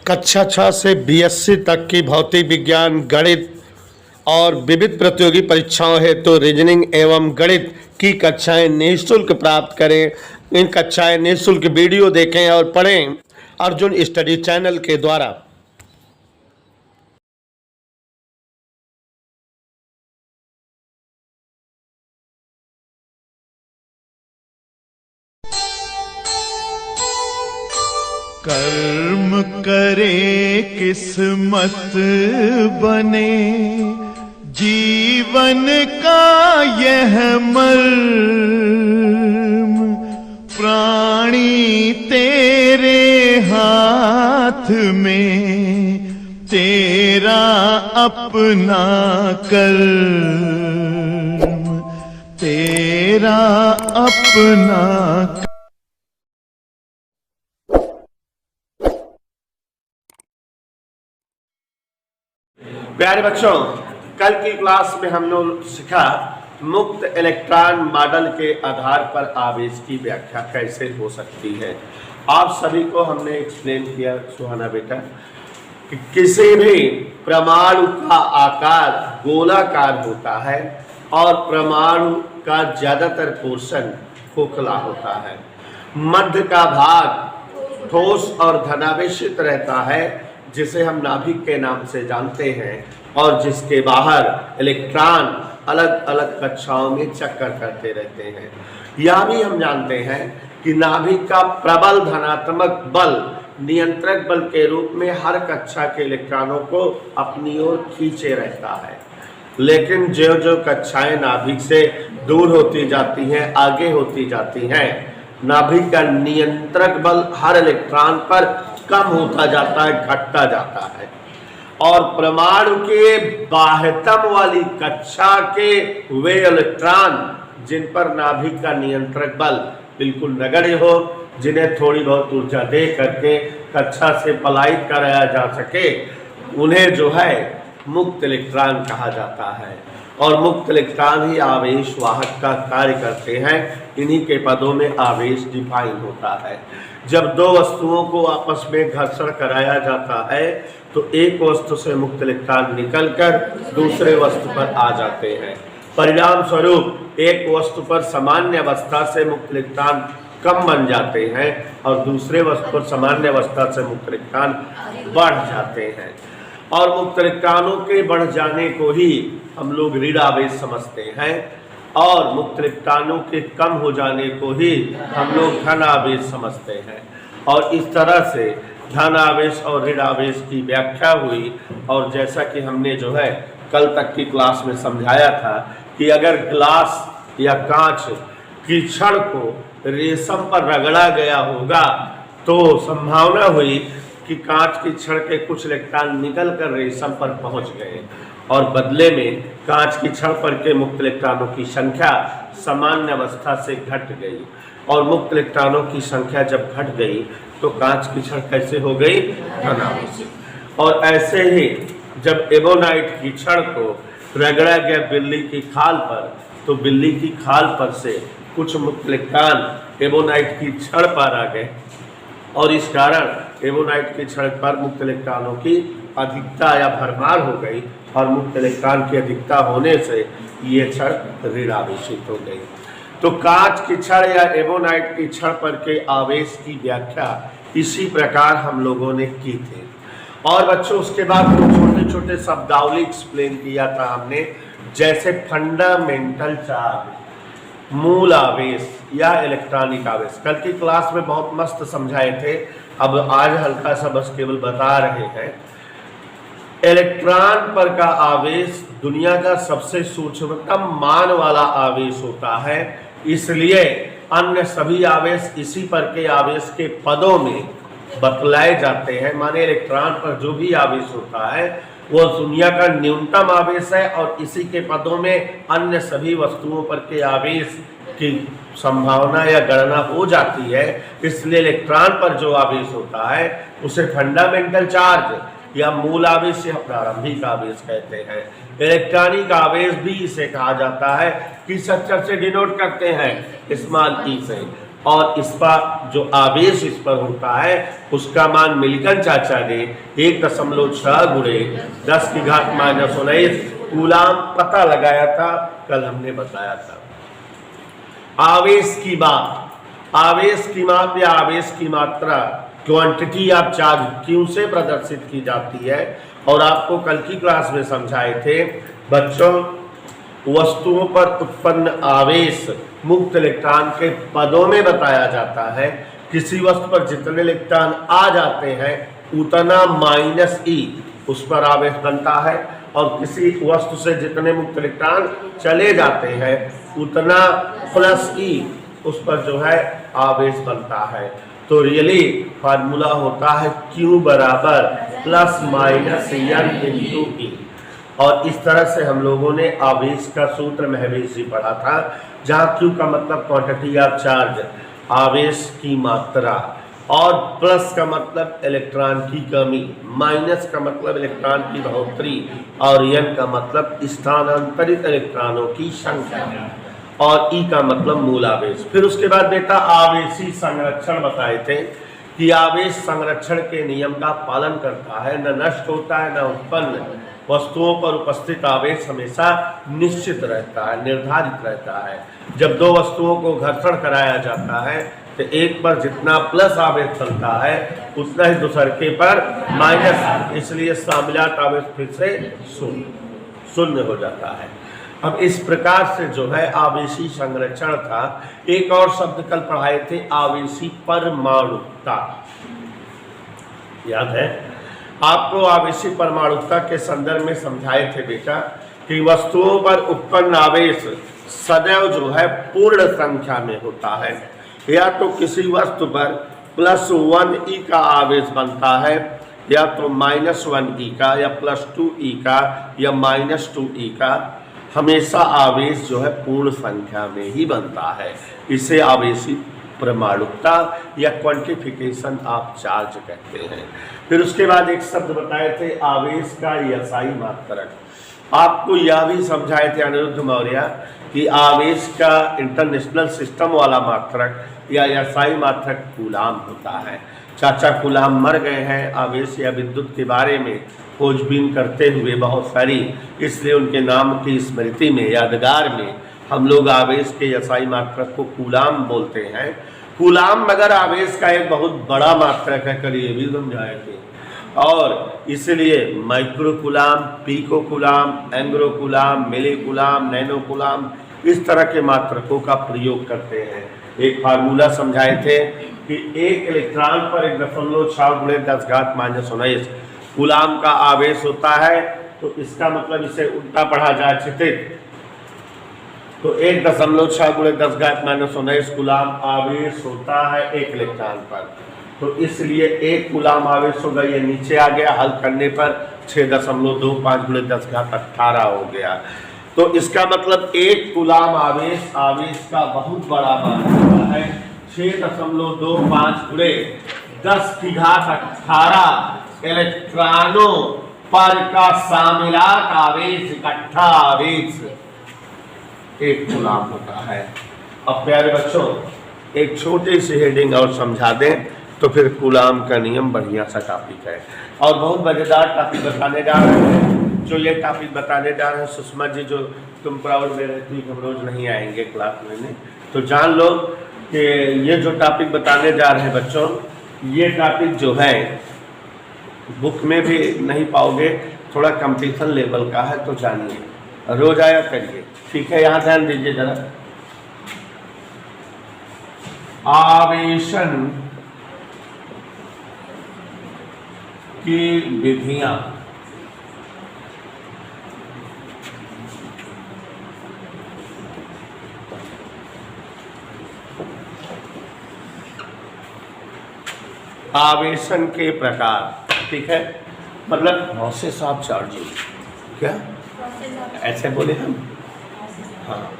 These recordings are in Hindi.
कक्षा 6 से बीएससी तक की भौतिक विज्ञान, गणित और विविध प्रतियोगी परीक्षाओं हेतु रीजनिंग एवं गणित की कक्षाएं निःशुल्क प्राप्त करें। इन कक्षाएं निःशुल्क वीडियो देखें और पढ़ें अर्जुन स्टडी चैनल के द्वारा। कर्म करे किस्मत बने, जीवन का यह मर्म, प्राणी तेरे हाथ में, तेरा अपना कर्म, तेरा अपना। प्यारे बच्चों, कल की क्लास में हम लोग सीखा मुक्त इलेक्ट्रॉन मॉडल के आधार पर आवेश की व्याख्या कैसे हो सकती है। आप सभी को हमने एक्सप्लेन किया सुहाना बेटा कि किसी भी परमाणु का आकार गोलाकार होता है और परमाणु का ज्यादातर पोर्शन खोखला होता है। मध्य का भाग ठोस और धनावेशित रहता है जिसे हम नाभिक के नाम से जानते हैं और जिसके बाहर इलेक्ट्रॉन अलग अलग कक्षाओं में चक्कर करते रहते हैं। यह भी हम जानते हैं कि नाभिक का प्रबल धनात्मक बल नियंत्रक बल के रूप में हर कक्षा के इलेक्ट्रॉनों को अपनी ओर खींचे रहता है, लेकिन जो जो कक्षाएं नाभिक से दूर होती जाती हैं, आगे होती जाती हैं, नाभिक का नियंत्रक बल हर इलेक्ट्रॉन पर कम होता जाता है, घटता जाता है। और परमाणु के बाह्यतम वाली कक्षा के वे इलेक्ट्रॉन जिन पर नाभिक का नियंत्रक बल बिल्कुल नगण्य हो, जिन्हें थोड़ी बहुत ऊर्जा दे करके कक्षा से पलायित कराया जा सके, उन्हें जो है मुक्त इलेक्ट्रॉन कहा जाता है। और मुक्त इलेक्ट्रॉन ही आवेश वाहक का कार्य करते हैं। इन्हीं के पदों में आवेश डिफाइन होता है। जब दो वस्तुओं को आपस में घर्षण कराया जाता है तो एक वस्तु से मुक्त इलेक्ट्रॉन निकलकर दूसरे वस्तु पर आ जाते हैं। परिणाम स्वरूप एक वस्तु पर सामान्य अवस्था से मुक्त इलेक्ट्रॉन कम बन जाते हैं और दूसरे वस्तु पर सामान्य अवस्था से मुक्त इलेक्ट्रॉन बढ़ जाते हैं। और मुक्त इलेक्ट्रॉनों के बढ़ जाने को ही हम लोग ऋण आवेश समझते हैं और मुक्त इलेक्ट्रॉनों के कम हो जाने को ही हम लोग धन आवेश समझते हैं। और इस तरह से धन आवेश और ऋण आवेश की व्याख्या हुई। और जैसा कि हमने जो है कल तक की क्लास में समझाया था कि अगर ग्लास या कांच की छड़ को रेशम पर रगड़ा गया होगा तो संभावना हुई कि कांच की छड़ के कुछ इलेक्ट्रॉन निकल कर रेशम पर पहुंच गए और बदले में कांच की छड़ पर के मुक्त इलेक्ट्रॉनों की संख्या सामान्य अवस्था से घट गई। और मुक्त इलेक्ट्रॉनों की संख्या जब घट गई तो कांच की छड़ कैसे हो गई? धनावेशित। और ऐसे ही जब एबोनाइट की छड़ को रगड़ा गया बिल्ली की खाल पर तो बिल्ली की खाल पर से कुछ मुक्त इलेक्ट्रॉन एबोनाइट की छड़ पर आ गए और इस कारण एबोनाइट की छड़ पर मुक्त इलेक्ट्रॉनों की अधिकता या भरमार हो गई और मुक्त इलेक्ट्रॉन की अधिकता होने से ये छड़ ऋण आवेशित हो गई। तो कांच की छड़ या एबोनाइट की छड़ पर के आवेश की व्याख्या इसी प्रकार हम लोगों ने की थी। और बच्चों उसके बाद छोटे छोटे शब्दावली एक्सप्लेन किया था हमने, जैसे फंडामेंटल चार्ज, मूल आवेश या इलेक्ट्रॉनिक आवेश। कल की क्लास में बहुत मस्त समझाए थे, अब आज हल्का सा बस केवल बता रहे हैं। इलेक्ट्रॉन पर का आवेश दुनिया का सबसे सूक्ष्मतम मान वाला आवेश होता है, इसलिए अन्य सभी आवेश इसी पर के आवेश के पदों में बतलाए जाते हैं। माने इलेक्ट्रॉन पर जो भी आवेश होता है वो दुनिया का न्यूनतम आवेश है और इसी के पदों में अन्य सभी वस्तुओं पर के आवेश की संभावना या गणना हो जाती है। इसलिए इलेक्ट्रॉन पर जो आवेश होता है उसे फंडामेंटल चार्ज या मूल आवेश या प्रारंभिक आवेश कहते हैं। इलेक्ट्रॉनिक आवेश भी इसे कहा जाता है। किस अक्षर से डिनोट करते हैं? स्मॉल ई से। और इस पर जो आवेश इस पर होता है उसका मान मिल्टन चाचा ने 1.6 गुणे 10⁻⁻⁹ कूलाम पता लगाया था, कल हमने बताया था। आवेश की माप या आवेश की मात्रा क्वांटिटी ऑफ चार्ज क्यू से प्रदर्शित की जाती है। और आपको कल की क्लास में समझाए थे बच्चों, वस्तुओं पर उत्पन्न आवेश मुक्त इलेक्ट्रॉन के पदों में बताया जाता है। किसी वस्तु पर जितने इलेक्ट्रॉन आ जाते हैं उतना -e उस पर आवेश बनता है, और किसी वस्तु से जितने मुक्त इलेक्ट्रॉन चले जाते हैं उतना +e उस पर जो है आवेश बनता है। तो रियली फार्मूला होता है Q बराबर ±N×E। और इस तरह से हम लोगों ने आवेश का सूत्र महवेश जी पढ़ा था, जहाँ Q का मतलब क्वांटिटी ऑफ चार्ज, आवेश की मात्रा, और प्लस का मतलब इलेक्ट्रॉन की कमी, माइनस का मतलब इलेक्ट्रॉन की बढ़ोतरी, और N का मतलब स्थानांतरित इलेक्ट्रॉनों की संख्या, और E का मतलब मूल आवेश। फिर उसके बाद बेटा आवेशी संरक्षण बताए थे कि आवेश संरक्षण के नियम का पालन करता है, न नष्ट होता है न उत्पन्न। वस्तुओं पर उपस्थित आवेश हमेशा निश्चित रहता है, निर्धारित रहता है। जब दो वस्तुओं को घर्षण कराया जाता है तो एक पर जितना प्लस आवेश चलता है उतना ही दूसरे पर माइनस, इसलिए शामिलात आवेश फिर से शून्य हो जाता है। अब इस प्रकार से जो है आवेशी संरक्षण था। एक और शब्द कल पढ़ाए थे, आवेशी परमाणुकता, याद है आपको? आवेशी परमाणुकता के संदर्भ में समझाए थे बेटा कि वस्तुओं पर उत्पन्न आवेश सदैव जो है पूर्ण संख्या में होता है। या तो किसी वस्तु पर +1e का आवेश बनता है, या तो -1e का, या +2e का, या -2e का। हमेशा आवेश जो है पूर्ण संख्या में ही बनता है। इसे आवेशी परमाणुकता या क्वांटिफिकेशन ऑफ चार्ज कहते हैं। फिर उसके बाद एक शब्द बताए थे आवेश का एसआई मात्रक। आपको यह भी समझाए थे अनिरुद्ध मौर्य कि आवेश का इंटरनेशनल सिस्टम वाला मात्रक या एसआई मात्रक कूलाम होता है। चाचा कूलाम मर गए हैं आवेश या विद्युत के बारे में खोजबीन करते हुए बहुत सारी, इसलिए उनके नाम की स्मृति में, यादगार में हम लोग आवेश के एसआई मात्रक को कूलाम बोलते हैं। कूलाम मगर आवेश का एक बहुत बड़ा मात्रक है, कल ये भी समझाए थे। और इसलिए माइक्रो कूलाम, पीको कूलाम, एंग्रो coulomb, milli coulomb, nano coulomb, इस तरह के मात्रकों का प्रयोग करते हैं। एक फार्मूला समझाए थे कि एक इलेक्ट्रॉन पर 1.6 × 10⁻⁻⁹ कूलाम का आवेश होता है। तो इसका मतलब इसे उल्टा पढ़ा जाए चित्रित, तो 1.6 × 10⁻⁹ कूलाम आवेश होता है एक इलेक्ट्रॉन पर। तो इसलिए एक कूलाम आवेश होगा, ये नीचे आ गया, हल करने पर 6.25 × 10⁻18 हो गया। तो इसका मतलब एक कूलाम आवेश का बहुत बड़ा मान होता है। 6.25 × 10⁻18 इलेक्ट्रॉनों पर का शामिलात आवेश, इकट्ठा आवेश एक कूलाम होता है। अब प्यारे बच्चों एक छोटी सी हेडिंग और समझा दें तो फिर कूलाम का नियम बढ़िया सा टॉपिक है और बहुत मजेदार टॉपिक बताने जा रहे हैं। जो ये टॉपिक बताने जा रहे हैं सुषमा जी, जो तुम प्राउड में रहती कि हम रोज नहीं आएंगे क्लास लेने, तो जान लो कि ये जो टॉपिक बताने जा रहे हैं बच्चों, ये टॉपिक जो है बुक में भी नहीं पाओगे, थोड़ा कंपटीशन लेवल का है, तो जानिए, रोज आया करिए, ठीक है? यहाँ ध्यान दीजिए जरा। आवेशन की विधियां, आवेशन के प्रकार, ठीक है? मतलब प्रोसेस ऑफ चार्जिंग, क्या ऐसे बोले हम? हाँ,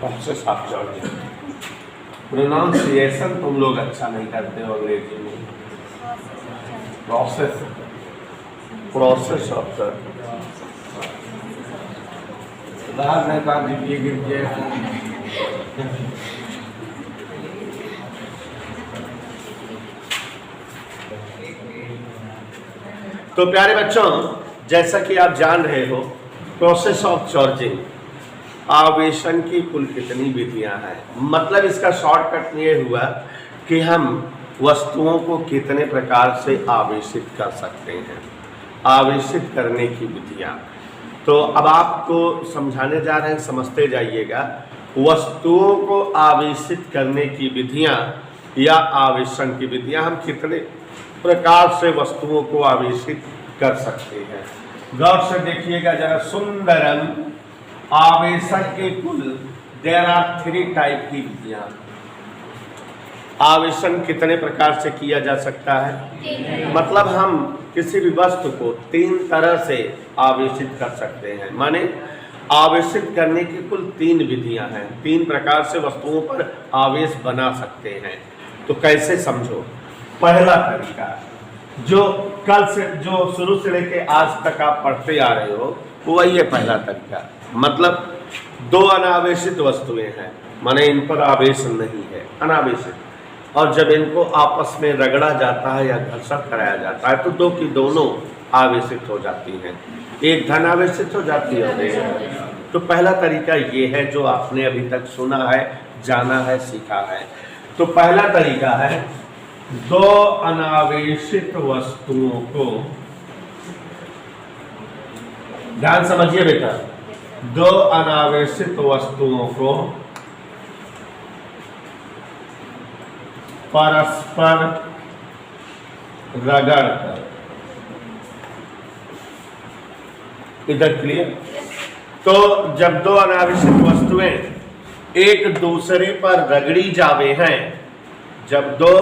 प्रोसेस ऑफ चार्जिंग। प्रोनाउंसिएशन तुम लोग अच्छा नहीं करते हो अंग्रेजी में। प्रोसेस ऑफ चार्जिंग गिर जाए। तो प्यारे बच्चों, जैसा कि आप जान रहे हो, प्रोसेस ऑफ चार्जिंग, आवेशन की कुल कितनी विधियां हैं। मतलब इसका शॉर्टकट ये हुआ कि हम वस्तुओं को कितने प्रकार से आवेशित कर सकते हैं, आवेशित करने की विधियां। तो अब आपको समझाने जा रहे हैं, समझते जाइएगा। वस्तुओं को आवेशित करने की विधियां या आवेशन की विधियां, हम कितने प्रकार से वस्तुओं को आवेशित कर सकते हैं। गौर से देखिएगा जरा। सुंदरम, आवेशन के कुल देयर आर 3 टाइप की विधियां। आवेशन कितने प्रकार से किया जा सकता है? मतलब हम किसी भी वस्तु को 3 तरह से आवेशित कर सकते हैं। माने आवेशित करने की कुल 3 विधियां हैं। 3 प्रकार से वस्तुओं पर आवेश बना सकते हैं। तो कैसे समझो। पहला तरीका जो कल से, जो शुरू से लेके आज तक आप पढ़ते आ रहे हो, वही है पहला तरीका। मतलब 2 अनावेशित वस्तुएं हैं, माने इन पर आवेश नहीं है, अनावेशित, और जब इनको आपस में रगड़ा जाता है या घर्षण कराया जाता है तो 2 की दोनों आवेशित हो जाती हैं। एक धन आवेशित हो जाती है। तो पहला तरीका ये है जो आपने अभी तक सुना है, जाना है, सीखा है। तो पहला तरीका है 2 अनावेशित वस्तुओं को, ध्यान समझिए बेटा, 2 अनावेशित वस्तुओं को परस्पर रगड़ कर, इधर क्लियर। तो जब 2 अनावेशित वस्तुएं एक दूसरे पर रगड़ी जावे हैं, जब 2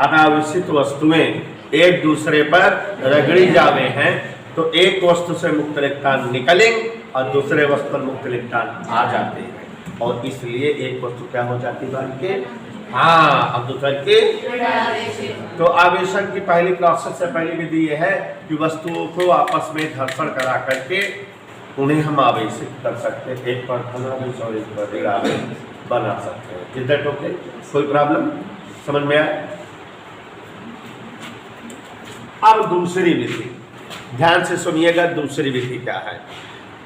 अनावेशित वस्तुएं एक दूसरे पर रगड़ी जावे हैं, तो एक वस्तु से मुक्त इलेक्ट्रॉन निकलेंगे और दूसरे वस्तु पर मुक्त इलेक्ट्रॉन आ जाते हैं, और इसलिए एक वस्तु क्या हो जाती है? हाँ, अब दूसरे के। तो आवेशन की पहली प्रोसेस से पहली विधि यह है कि वस्तुओं को आपस में घर्षण करा करके उन्हें हम आवेशित कर सकते हैं। एक पर धन आवेश और एक पर ऋण आवेश बना सकते हैं। Is that okay? कोई प्रॉब्लम समझ में आया? अब दूसरी विधि, ध्यान से सुनिएगा। दूसरी विधि क्या है?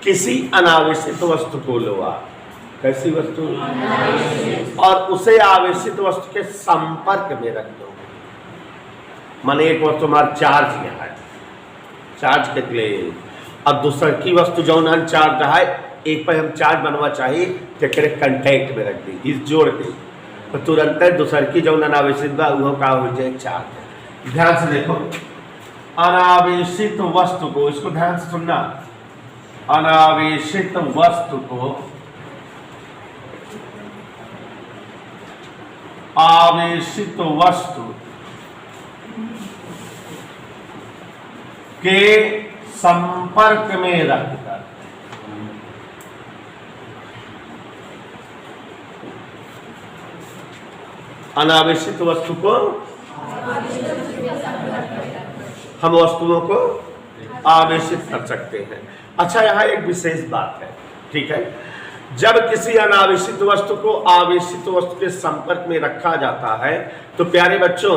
किसी अनावेशित वस्तु को लो आप, कैसी वस्तु, और उसे आवेशित वस्तु के संपर्क में रख दो। माने एक वस्तु हमारा चार्ज यहाँ है, चार्ज के लिए, अब दूसरा की वस्तु जो अनचार्ज है, एक पर हम चार्ज बनवा चाहिए तो कंटेक्ट में रख दी, इस जोड़ दी, तो तुरंत दूसर की जो अनावेशित बा वो का हो जाए चार्ज। ध्यान से देखो, अनावेशित वस्तु को, इसको ध्यान से सुनना, अनावेशित वस्तु को आवेशित वस्तु के संपर्क में रखकर अनावेशित वस्तु को, हम वस्तुओं को आवेशित कर सकते हैं। अच्छा, यहाँ एक विशेष बात है, ठीक है। जब किसी अनावेशित वस्तु को आवेशित वस्तु के संपर्क में रखा जाता है तो प्यारे बच्चों,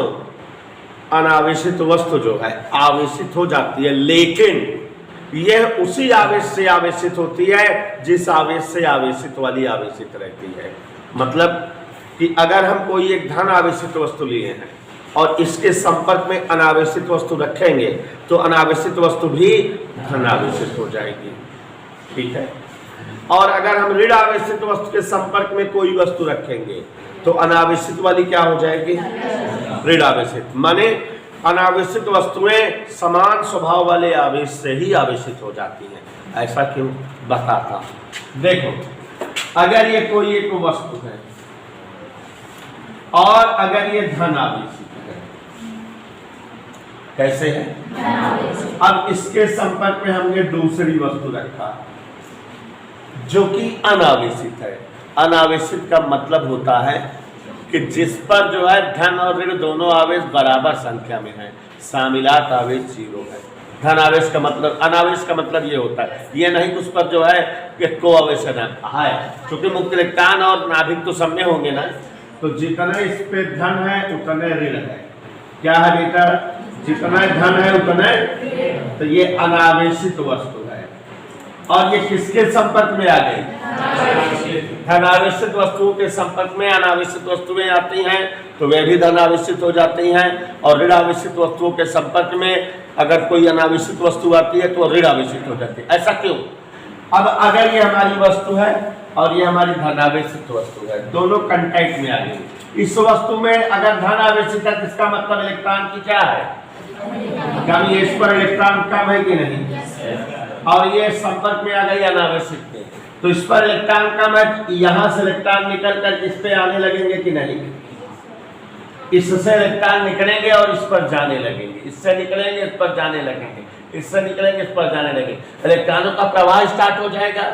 अनावेशित वस्तु जो है आवेशित हो जाती है, लेकिन यह उसी आवेश से आवेशित होती है जिस आवेश से आवेशित वाली आवेशित रहती है। मतलब कि अगर हम कोई एक धन आवेशित वस्तु लिए हैं और इसके संपर्क में अनावेशित वस्तु रखेंगे तो अनावेशित वस्तु भी धन आवेशित हो जाएगी, ठीक है। और अगर हम ऋण आवेशित वस्तु के संपर्क में कोई वस्तु रखेंगे तो अनावेशित वाली क्या हो जाएगी? ऋण आवेशित। माने अनावेशित वस्तुएं समान स्वभाव वाले आवेश से ही आवेशित हो जाती हैं। ऐसा क्यों? बताता हूं। देखो, अगर ये कोई एक वस्तु है और अगर ये धन आवेशित है, कैसे है? अब इसके संपर्क में हमने दूसरी वस्तु रखा जो कि अनावेशित है। अनावेशित का मतलब होता है कि जिस पर जो है धन और ऋण दोनों आवेश बराबर संख्या में है, शामिलात आवेश 0 है। धन आवेश का मतलब, अनावेश का मतलब ये होता है, ये नहीं कि उस पर जो है कि को आवेश है, क्योंकि मुक्त इलेक्ट्रॉन और नाभिक तो सब में होंगे ना, तो जितना इस पे धन है उतने ऋण है। क्या है बेटा? जितना धन है उतना, तो ये अनावेशित वस्तु है। और ये किसके संपर्क में आ गई? धनावेशित वस्तुओं के संपर्क में अनावेशित वस्तुएं आती हैं तो वे भी धनावेशित हो जाती हैं, और ऋणावेशित वस्तुओं के संपर्क में अगर कोई अनावेशित वस्तु आती है तो ऋणावेशित हो जाती है। ऐसा क्यों? अब अगर ये हमारी वस्तु है और ये हमारी धनावेशित वस्तु है, दोनों कांटेक्ट में आ गई। इस वस्तु में अगर धनावेशित है, इसका मतलब इलेक्ट्रॉन की क्या है? कम। इस पर इलेक्ट्रॉन कम है कि नहीं? और ये संपर्क में आ गई अनावेशित में, तो इस पर इलेक्ट्रॉन कम है, यहाँ से इलेक्ट्रॉन निकल कर इस पे आने लगेंगे कि नहीं? इससे इलेक्ट्रॉन निकलेंगे और इस पर जाने लगेंगे, इससे निकलेंगे इस पर जाने लगेंगे, इससे निकलेंगे इस पर जाने लगेंगे। इलेक्ट्रॉनों का प्रवाह स्टार्ट हो जाएगा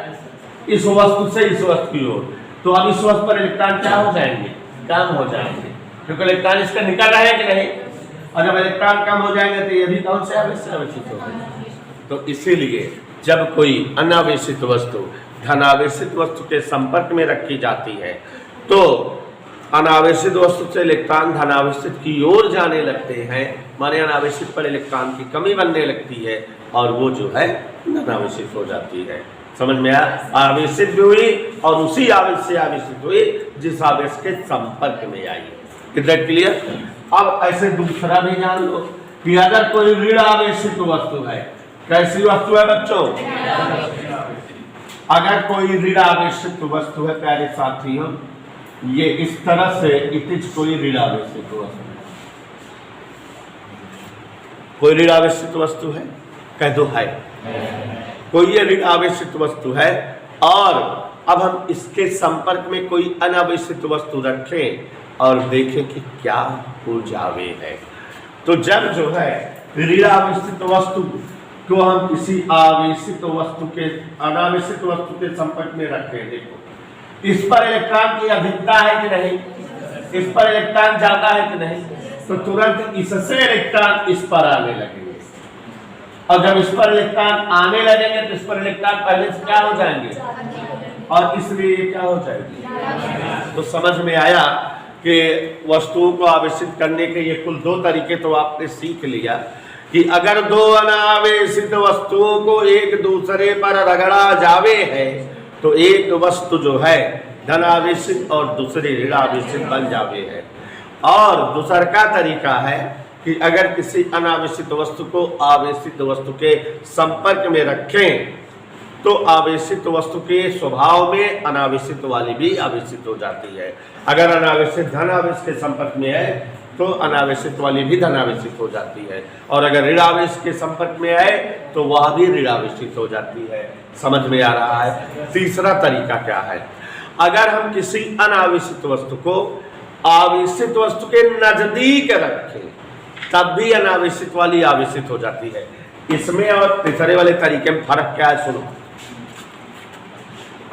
इस वस्तु से इस वस्तु की ओर। तो अब इस वस्तु पर इलेक्ट्रॉन क्या हो जाएंगे? कम हो जाएंगे, क्योंकि इलेक्ट्रॉन इसका निकल रहे हैं कि नहीं। और जब इलेक्ट्रॉन कम हो जाएंगे तो ये भी कौन से आवेशित होगा। तो इसीलिए जब कोई अनावेशित वस्तु धनावेशित वस्तु के संपर्क में रखी जाती है तो अनावेशित वस्तु से इलेक्ट्रॉन धनावेशित की ओर जाने लगते हैं, माने अनावेशित पर इलेक्ट्रॉन की कमी बनने लगती है और वो जो है धनावेशित हो जाती है। समझ में आया? आवेशित भी हुई और उसी आवेश से आवेशित हुई जिस आवेश के संपर्क में आई। इतना क्लियर? अब ऐसे दूसरा भी जान लो कि अगर कोई ऋण आवेशित वस्तु है, कैसी वस्तु है बच्चों? अगर कोई ऋण आवेशित वस्तु है प्यारे साथियों, ये इस तरह से इतिज कोई ऋण आवेशित वस्तु, कोई ऋण आवेशित वस्तु है, कह दो है। कोई ये ऋण आवेशित वस्तु है और अब हम इसके संपर्क में कोई अनावेशित वस्तु रखें और देखें कि क्या ऊर्जावे है। तो जब जो है ऋण आवेशित वस्तु को हम किसी आवेशित वस्तु के अनावेशित वस्तु के संपर्क में रखें, देखो इस पर इलेक्ट्रॉन की अधिकता है कि नहीं, इस पर इलेक्ट्रॉन ज्यादा है कि नहीं, तो तुरंत इससे इलेक्ट्रॉन इस पर आने लगेंगे। और जब इस पर इलेक्ट्रॉन आने लगेंगे तो इस पर इलेक्ट्रॉन पहले से क्या हो जाएंगे, और इसलिए ये क्या हो जाएगी। तो समझ में आया कि वस्तुओं को आवेशित करने के ये कुल दो तरीके तो आपने सीख लिया कि अगर दो अनावेशित वस्तुओं को एक दूसरे पर रगड़ा जावे है तो एक वस्तु जो है धनावेशित और दूसरी ऋणावेशित बन जावे है। और दूसरा का तरीका है कि अगर किसी अनावेशित वस्तु को आवेशित वस्तु के संपर्क में रखें तो आवेशित वस्तु के स्वभाव में अनावेशित वाली भी आवेशित हो जाती है। अगर अनावेशित धनावेश के संपर्क में है तो अनावेशित वाली भी धनावेशित हो जाती है, और अगर ऋणावेश के संपर्क में आए तो वह भी ऋणावेशित हो जाती है। समझ में आ रहा है? तीसरा तरीका क्या है? अगर हम किसी अनावेशित वस्तु को आवेशित वस्तु के नजदीक रखें तब भी अनावेशित वाली आवेशित हो जाती है। इसमें और तीसरे वाले तरीके में फर्क क्या है, सुनो।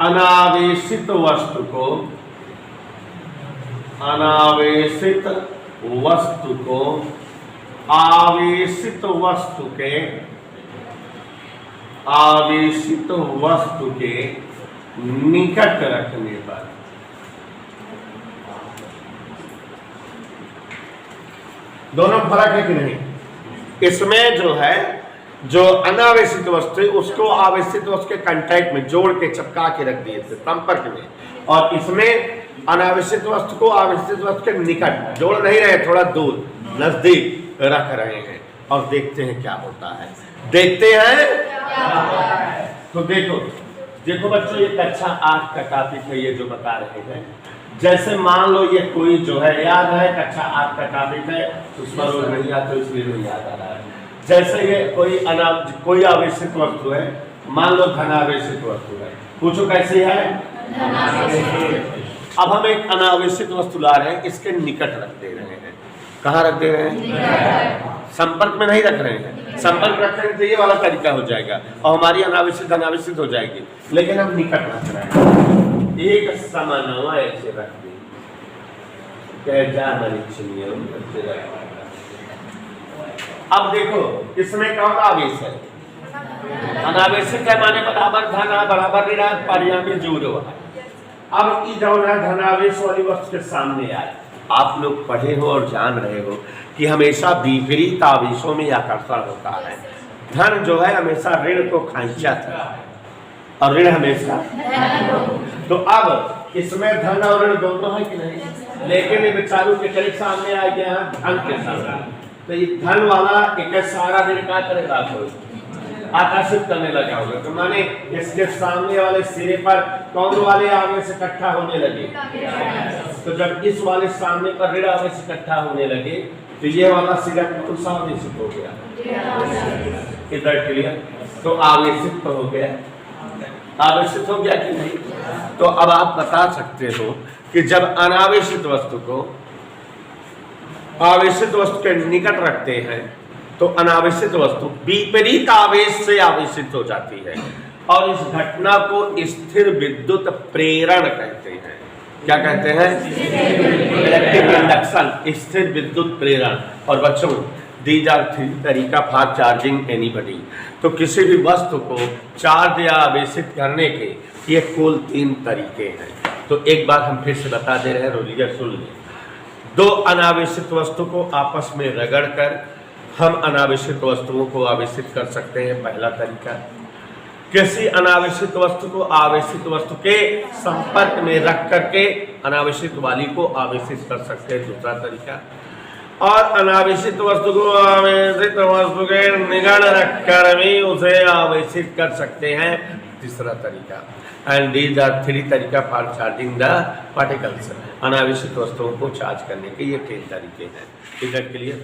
अनावेशित वस्तु को आवेशित वस्तु के निकट रखने पर दोनों फर्क है कि नहीं? इसमें जो है जो अनावेशित वस्तु है उसको आवेशित वस्तु के कांटेक्ट में जोड़ के चिपका के रख दिए थे संपर्क में, और इसमें अनावेशित वस्तु को आवेशित वस्तु के निकट जोड़ नहीं रहे, थोड़ा दूर नजदीक रख रहे हैं और देखते हैं क्या होता है। देखते हैं तो देखो बच्चों, ये कक्षा 8 का टॉपिक है ये जो बता रहे हैं। जैसे मान लो ये कोई जो है याद है कक्षा 8 का टॉपिक है, उस पर रोज नहीं आता तो इसलिए नहीं याद आ रहा है। जैसे ये कोई आवेशित वस्तु है, मान लो धनावेशित वस्तु है, पूछो कैसी है? अब हम एक अनावेशित वस्तु ला रहे हैं, इसके निकट रख दे रहे हैं। कहाँ रख दे रहे हैं? संपर्क में नहीं रख रहे हैं। संपर्क रखने तो ये वाला तरीका हो जाएगा और हमारी अनावेशित धनावेशित हो जाएगी, लेकिन हम निकट रख रहे हैं। एक समन्वय से रख दें। अब देखो इसमें कौन आवेश है? अनावेशित है, माने बराबर धन बराबर ऋण परिणामी जुड़ हुआ है। अब जो है धनावेश वाली वस्तु के सामने आए आप लोग पढ़े हो और जान रहे हो कि हमेशा विपरीत आवेशों में आकर्षण होता है। धन जो है हमेशा ऋण को खींचता है और ऋण हमेशा। तो अब इसमें धन और ऋण दोनों है कि नहीं, लेकिन ये विचारों के करीब सामने आ गया है धन के साथ। तो ये धन वाला एक सारा ऋण क्या करेगा, आपको आकर्षित करने लगा होगा। तो माने इसके सामने वाले सिरे पर कौन वाले आवेश इकट्ठा होने लगे, तो जब इस वाले सामने पर ऋण आवेश इकट्ठा होने लगे तो ये वाला सिरा कौन सा आवेशित हो गया, इधर क्लियर। तो आवेशित तो हो गया, आवेशित हो गया कि नहीं। तो अब आप बता सकते हो कि जब अनावेशित वस्तु को आवेशित वस्तु के निकट रखते हैं तो अनावेशित वस्तु विपरीत आवेश से आवेशित हो जाती है और इस घटना को स्थिर विद्युत प्रेरण कहते हैं। क्या कहते हैं, इलेक्ट्रिक इंडक्शन, स्थिर विद्युत प्रेरण। और बच्चों दीज आर 3 तरीका फॉर चार्जिंग एनीबॉडी। तो किसी भी वस्तु को चार्ज या आवेशित करने के ये कुल 3 तरीके हैं। तो एक बार हम फिर से बता दे रहे हैं, रोलियर सुन लें। 2 अनावेशित वस्तु को आपस में रगड़कर हम अनावेशित वस्तुओं को आवेशित कर सकते हैं, पहला तरीका। किसी अनावेशित वस्तु को आवेशित वस्तु के संपर्क में रख करके अनावेशित वाली को आवेशित कर सकते हैं, दूसरा तरीका। और अनावेशित वस्तु को आवेशित वस्तु के निकट रखकर भी उसे आवेशित कर सकते हैं, तीसरा तरीका। एंड दीज आर 3 तरीका फॉर चार्जिंग द पार्टिकल्स। अनावेशित वस्तुओं को चार्ज करने के ये 3 तरीके हैं। इधर के लिए